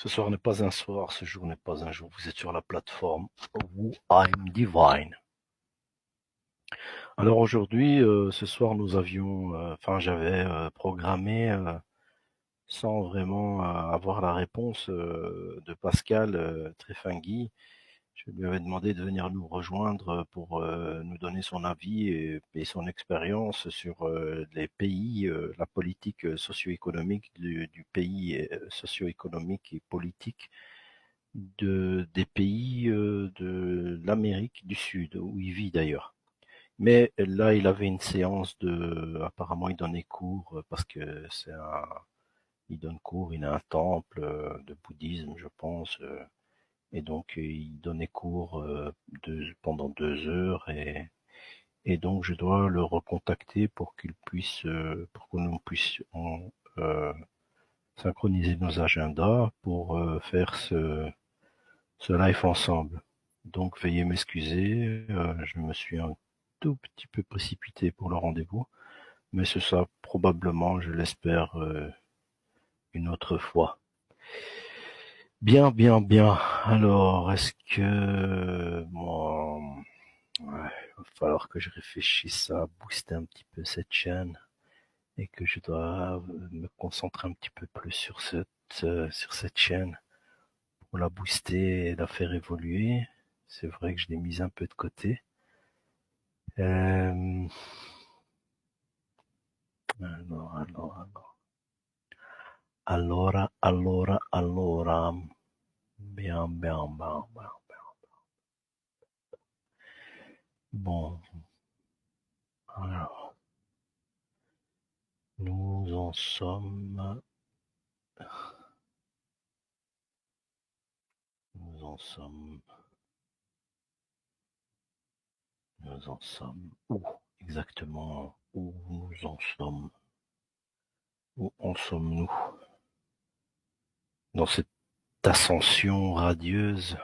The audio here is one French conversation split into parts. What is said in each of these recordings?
Ce soir n'est pas un soir, ce jour n'est pas un jour. Vous êtes sur la plateforme Who I'm Divine. Alors aujourd'hui, ce soir, j'avais programmé, sans vraiment avoir la réponse de Pascal Trefangui. Je lui avais demandé de venir nous rejoindre pour nous donner son avis et son expérience sur les pays, la politique socio-économique du pays, socio-économique et politique des pays de l'Amérique du Sud, où il vit d'ailleurs. Mais là, il avait une séance apparemment, il donnait cours parce que il donne cours, il a un temple de bouddhisme, je pense, et donc il donnait cours pendant 2 heures et donc je dois le recontacter pour pour que nous puissions synchroniser nos agendas pour faire ce live ensemble. Donc veuillez m'excuser, je me suis un tout petit peu précipité pour le rendez-vous, mais ce sera probablement, je l'espère, une autre fois. Bien, bien, bien. Alors, est-ce que moi, ouais, il va falloir que je réfléchisse à booster un petit peu cette chaîne et que je dois me concentrer un petit peu plus sur cette chaîne pour la booster et la faire évoluer. C'est vrai que je l'ai mise un peu de côté. Euh, alors. Allora. Bien, bien, bien, bien. Bon, alors, nous en sommes, nous en sommes, nous en sommes où exactement? Où nous en sommes? Où en sommes-nous? Dans cette ascension radieuse,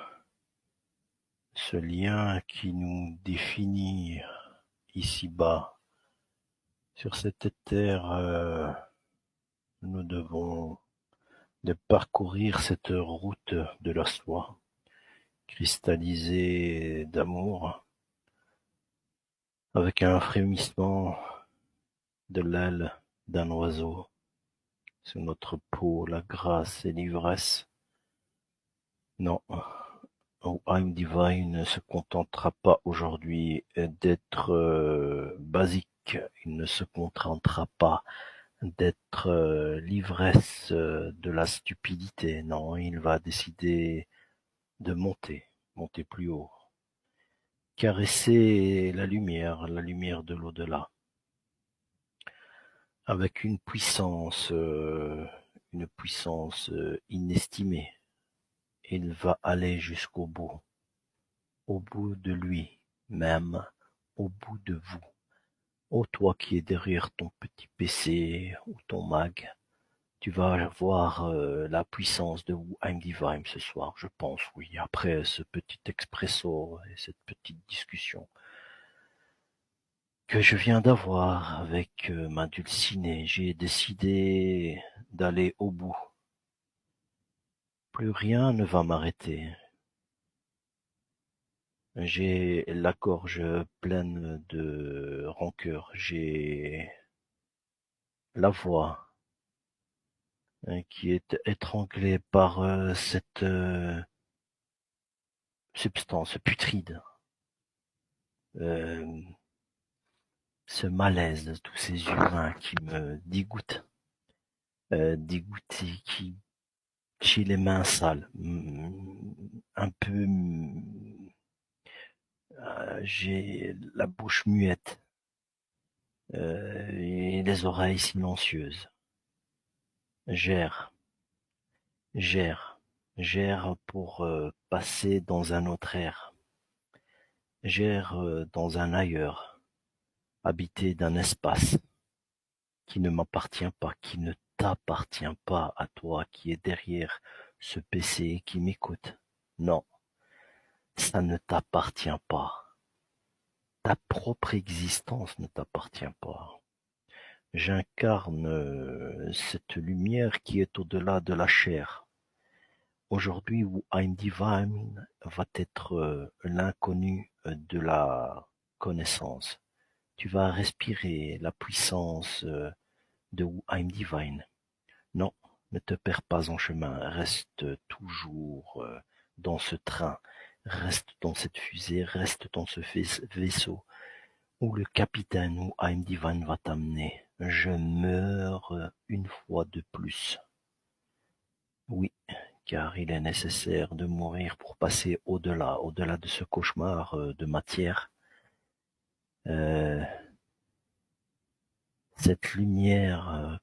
ce lien qui nous définit ici-bas, sur cette terre, nous devons de parcourir cette route de la soie, cristallisée d'amour, avec un frémissement de l'aile d'un oiseau sur notre peau, la grâce et l'ivresse. Non, Oh I'm Divine ne se contentera pas aujourd'hui d'être basique, il ne se contentera pas d'être l'ivresse de la stupidité. Non, il va décider de monter plus haut, caresser la lumière de l'au-delà, avec une puissance inestimée. Il va aller jusqu'au bout, au bout de lui-même, au bout de vous. Oh, toi qui es derrière ton petit PC ou ton Mac, tu vas voir la puissance de I'm Divine ce soir, je pense, oui, après ce petit expresso et cette petite discussion que je viens d'avoir avec ma dulcinée. J'ai décidé d'aller au bout. Plus rien ne va m'arrêter. J'ai la gorge pleine de rancœur. J'ai la voix qui est étranglée par cette substance putride. Euh, Ce malaise de tous ces humains qui me dégoûtent. Dégoûté, qui j'ai les mains sales, un peu, j'ai la bouche muette et les oreilles silencieuses. Gère, gère, gère pour passer dans un autre ère. Gère dans un ailleurs, habité d'un espace qui ne m'appartient pas, qui ne t'appartient pas à toi qui est derrière ce PC et qui m'écoute. Non, ça ne t'appartient pas. Ta propre existence ne t'appartient pas. J'incarne cette lumière qui est au-delà de la chair, Aujourd'hui, I'm Divine va être l'inconnu de la connaissance. Tu vas respirer la puissance de I'm Divine. Non, ne te perds pas en chemin, reste toujours dans ce train, reste dans cette fusée, reste dans ce vaisseau où le capitaine ou I'm Divine va t'amener. Je meurs une fois de plus. Oui, car il est nécessaire de mourir pour passer au-delà, au-delà de ce cauchemar de matière. Euh, cette lumière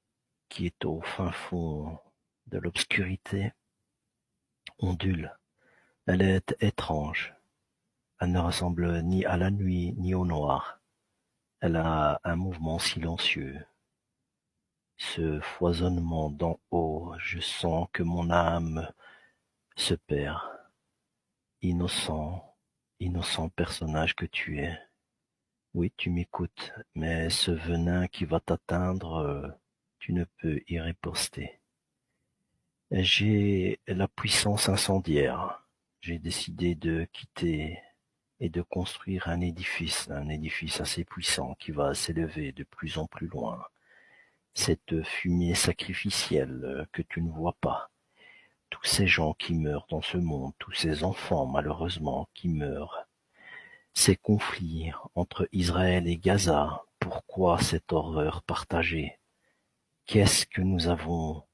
qui est au fin fond de l'obscurité ondule. Elle est étrange. Elle ne ressemble ni à la nuit ni au noir. Elle a un mouvement silencieux. Ce foisonnement d'en haut, je sens que mon âme se perd. Innocent, innocent personnage que tu es. Oui, tu m'écoutes, mais ce venin qui va t'atteindre, tu ne peux y riposter. J'ai la puissance incendiaire. J'ai décidé de quitter et de construire un édifice assez puissant qui va s'élever de plus en plus loin. Cette fumée sacrificielle que tu ne vois pas. Tous ces gens qui meurent dans ce monde, tous ces enfants malheureusement qui meurent. Ces conflits entre Israël et Gaza, pourquoi cette horreur partagée? Qu'est-ce que nous avons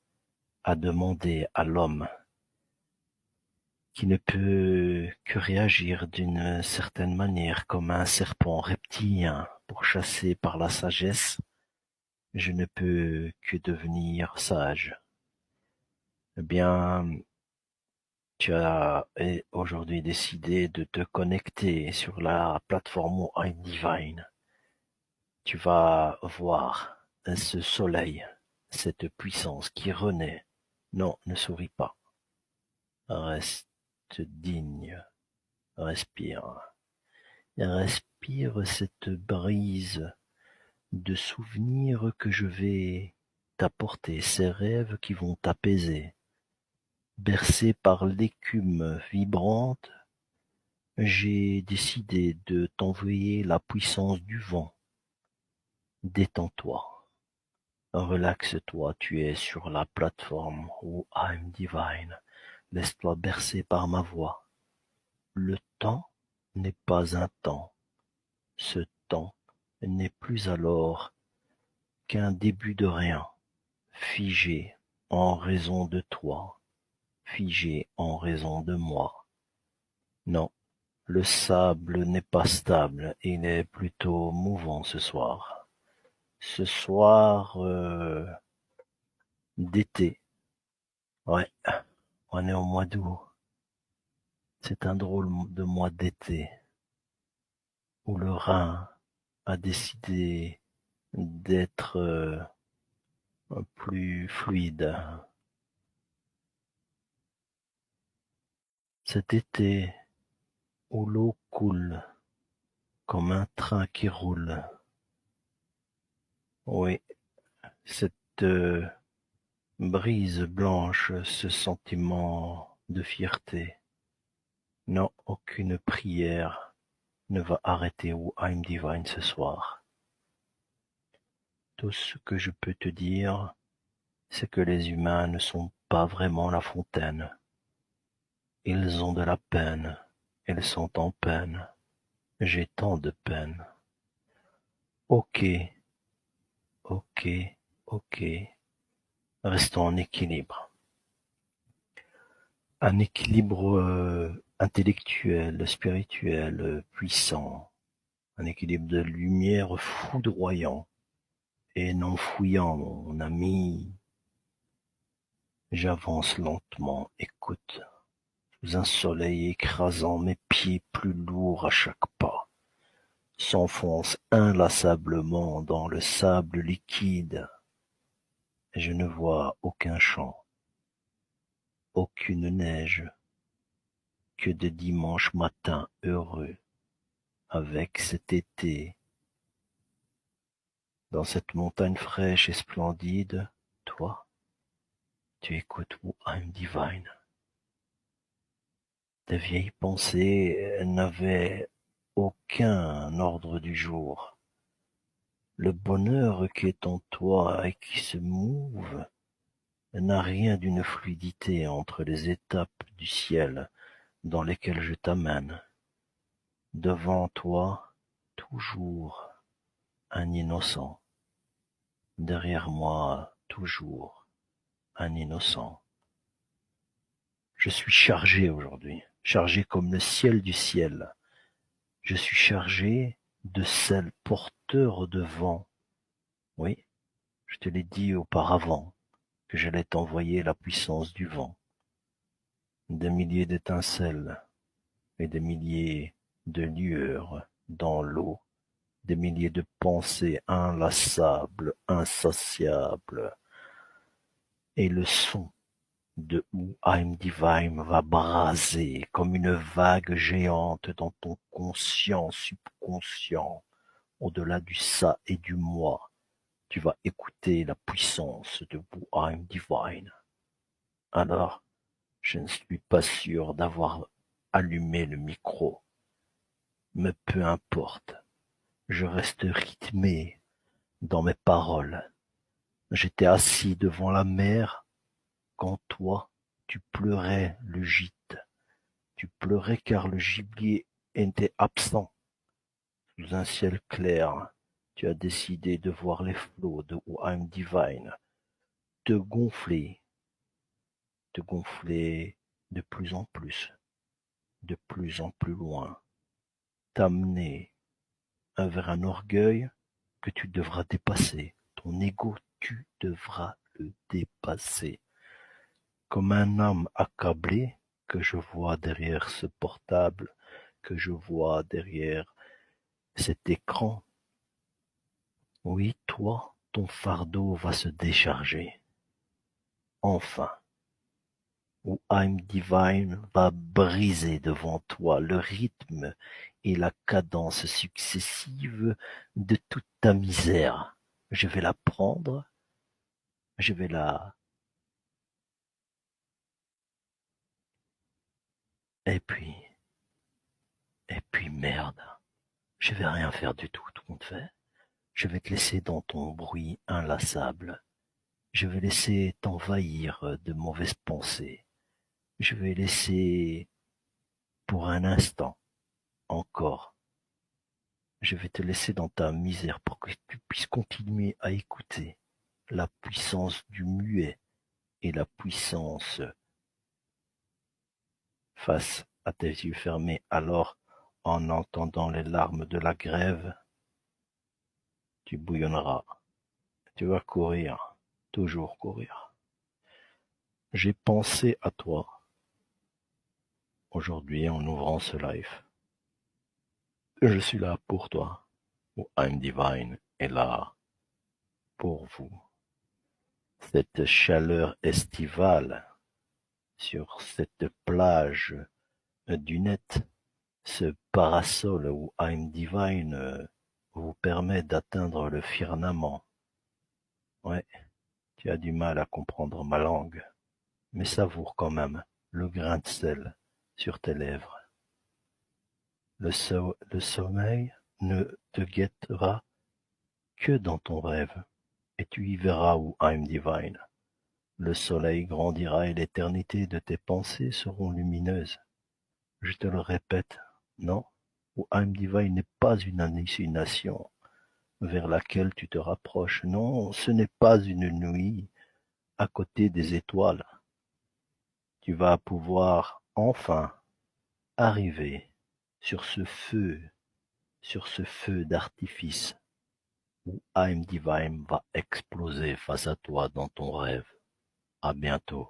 à demander à l'homme qui ne peut que réagir d'une certaine manière comme un serpent reptilien pour chasser par la sagesse? Je ne peux que devenir sage. Eh bien, tu as aujourd'hui décidé de te connecter sur la plateforme I'm Divine. Tu vas voir ce soleil, cette puissance qui renaît. Non, ne souris pas. Reste digne. Respire. Et respire cette brise de souvenirs que je vais t'apporter, ces rêves qui vont t'apaiser. Bercé par l'écume vibrante, j'ai décidé de t'envoyer la puissance du vent. Détends-toi, relaxe-toi, tu es sur la plateforme où I'm Divine. Laisse-toi bercer par ma voix. Le temps n'est pas un temps. Ce temps n'est plus alors qu'un début de rien, figé en raison de toi, figé en raison de moi. Non, le sable n'est pas stable, il est plutôt mouvant ce soir. Ce soir d'été. Ouais, on est au mois d'août. C'est un drôle de mois d'été où le Rhin a décidé d'être plus fluide. Cet été où l'eau coule comme un train qui roule. Oui, cette brise blanche, ce sentiment de fierté. Non, aucune prière ne va arrêter où I'm Divine ce soir. Tout ce que je peux te dire, c'est que les humains ne sont pas vraiment la fontaine. Ils ont de la peine, ils sont en peine. J'ai tant de peine. Ok, ok, ok. Restons en équilibre. Un équilibre intellectuel, spirituel, puissant. Un équilibre de lumière foudroyant et non fouillant, mon ami. J'avance lentement, écoute. Sous un soleil écrasant, mes pieds plus lourds à chaque pas s'enfoncent inlassablement dans le sable liquide. Et je ne vois aucun champ, aucune neige, que de dimanches matins heureux, avec cet été. Dans cette montagne fraîche et splendide, toi, tu écoutes I'm Divine. Tes vieilles pensées n'avaient aucun ordre du jour. Le bonheur qui est en toi et qui se mouve n'a rien d'une fluidité entre les étapes du ciel dans lesquelles je t'amène. Devant toi, toujours un innocent. Derrière moi, toujours un innocent. Je suis chargé aujourd'hui, chargé comme le ciel du ciel. Je suis chargé de sel porteur de vent. Oui, je te l'ai dit auparavant, que j'allais t'envoyer la puissance du vent. Des milliers d'étincelles et des milliers de lueurs dans l'eau, des milliers de pensées inlassables, insatiables, et le son de Who I'm Divine va braser comme une vague géante dans ton conscient subconscient. Au-delà du ça et du moi, tu vas écouter la puissance de Who I'm Divine. Alors, je ne suis pas sûr d'avoir allumé le micro, mais peu importe, je reste rythmé dans mes paroles. J'étais assis devant la mer quand toi, tu pleurais le gîte. Tu pleurais car le gibier était absent. Sous un ciel clair, tu as décidé de voir les flots de Who I'm Divine te gonfler de plus en plus loin, t'amener vers un orgueil que tu devras dépasser. Ton ego, tu devras le dépasser. Comme un homme accablé que je vois derrière ce portable, que je vois derrière cet écran. Oui, toi, ton fardeau va se décharger. Enfin, Who I'm Divine va briser devant toi le rythme et la cadence successive de toute ta misère. Je vais la prendre, je vais la... Et puis merde, je vais rien faire du tout compte fait. Je vais te laisser dans ton bruit inlassable. Je vais laisser t'envahir de mauvaises pensées. Je vais laisser, pour un instant encore, je vais te laisser dans ta misère pour que tu puisses continuer à écouter la puissance du muet et la puissance face à tes yeux fermés. Alors, en entendant les larmes de la grève, tu bouillonneras. Tu vas courir, toujours courir. J'ai pensé à toi aujourd'hui en ouvrant ce live. Je suis là pour toi. Who I'm Divine est là pour vous. Cette chaleur estivale sur cette plage du net, ce parasol Who I'm Divine vous permet d'atteindre le firmament. Ouais, tu as du mal à comprendre ma langue, mais savoure quand même le grain de sel sur tes lèvres. Le sommeil ne te guettera que dans ton rêve, et tu y verras Who I'm Divine. Le soleil grandira et l'éternité de tes pensées seront lumineuses. Je te le répète, non, Who I'm Divine n'est pas une hallucination vers laquelle tu te rapproches. Non, ce n'est pas une nuit à côté des étoiles. Tu vas pouvoir enfin arriver sur ce feu d'artifice où I'm Divine va exploser face à toi dans ton rêve. À bientôt.